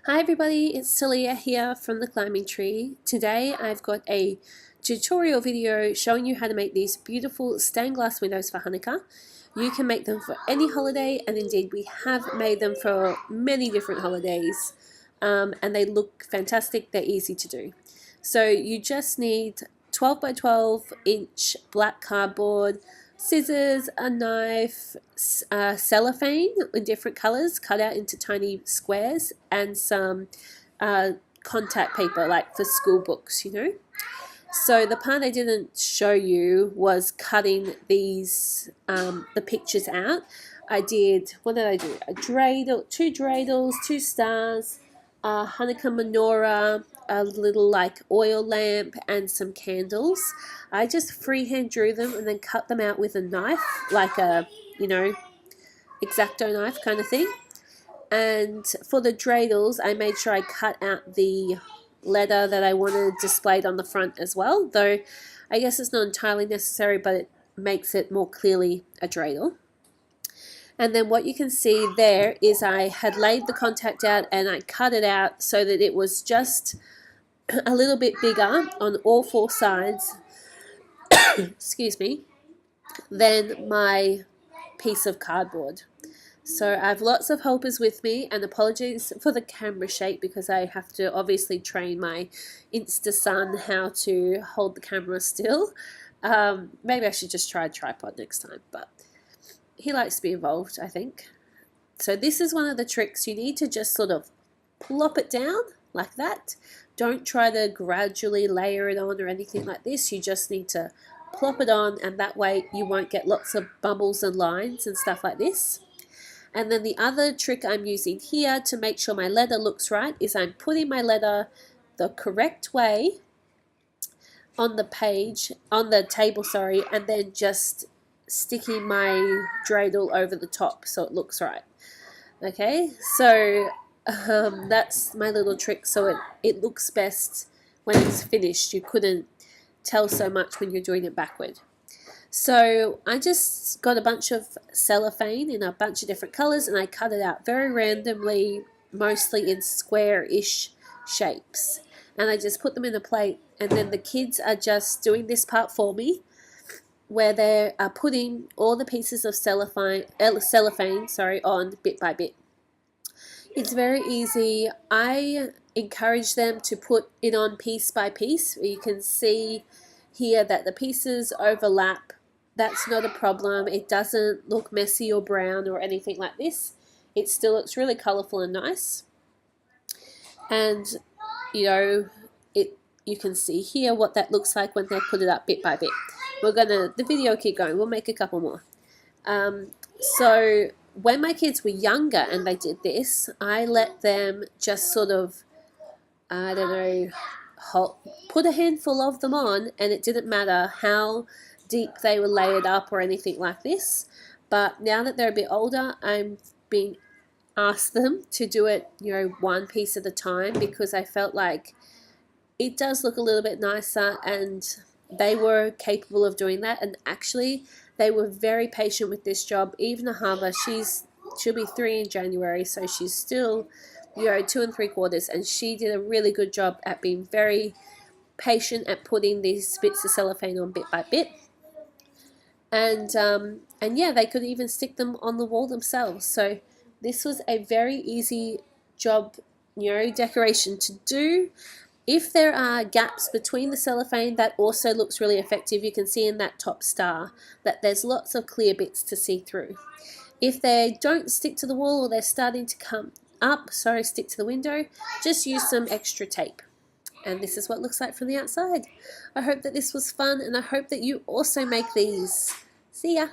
Hi everybody, it's TALIA here from the climbing tree. Today I've got a tutorial video showing you how to make these beautiful stained glass windows for Hanukkah. You can make them for any holiday, and indeed we have made them for many different holidays, and they look fantastic. They're easy to do. So you just need 12 by 12 inch black cardboard, scissors, a knife, cellophane in different colors cut out into tiny squares, and some contact paper like for school books, So the part I didn't show you was cutting these the pictures out. What did I do? A dreidel, two dreidels, two stars, a Hanukkah menorah, a little like oil lamp, and some candles. I just freehand drew them and then cut them out with a knife, like a, X-Acto knife kind of thing. And for the dreidels, I made sure I cut out the letter that I wanted displayed on the front as well, though I guess it's not entirely necessary, but it makes it more clearly a dreidel. And then what you can see there is I had laid the contact out and I cut it out so that it was just a little bit bigger on all four sides, excuse me, than my piece of cardboard. So I have lots of helpers with me, and apologies for the camera shake because I have to obviously train my Insta son how to hold the camera still. Maybe I should just try a tripod next time, but he likes to be involved, I think. So this is one of the tricks. You need to just sort of plop it down like that. Don't try to gradually layer it on or anything like this. You just need to plop it on, and that way you won't get lots of bubbles and lines and stuff like this. And then the other trick I'm using here to make sure my letter looks right is I'm putting my letter the correct way on the page, on the table, sorry, and then just sticking my dreidel over the top so it looks right. Okay, so that's my little trick, so it looks best when it's finished. You couldn't tell so much when you're doing it backward. So I just got a bunch of cellophane in a bunch of different colors, and I cut it out very randomly, mostly in square-ish shapes. And I just put them in a plate, and then the kids are just doing this part for me, where they are putting all the pieces of cellophane on bit by bit. It's very easy. I encourage them to put it on piece by piece. You can see here that the pieces overlap. That's not a problem. It doesn't look messy or brown or anything like this. It still looks really colourful and nice. And, you can see here what that looks like when they put it up bit by bit. The video keep going. We'll make a couple more. So when my kids were younger and they did this, I let them just sort of, put a handful of them on, and it didn't matter how deep they were layered up or anything like this. But now that they're a bit older, I'm being asked them to do it, one piece at a time, because I felt like it does look a little bit nicer, and they were capable of doing that. And actually, they were very patient with this job. Even Ahava, she'll be 3 in January, so she's still 2 3/4, and she did a really good job at being very patient at putting these bits of cellophane on bit by bit. And yeah, they could even stick them on the wall themselves. So this was a very easy job, decoration to do. If there are gaps between the cellophane, that also looks really effective. You can see in that top star that there's lots of clear bits to see through. If they don't stick to the wall, or they're starting to come up, stick to the window, just use some extra tape. And this is what it looks like from the outside. I hope that this was fun, and I hope that you also make these. See ya!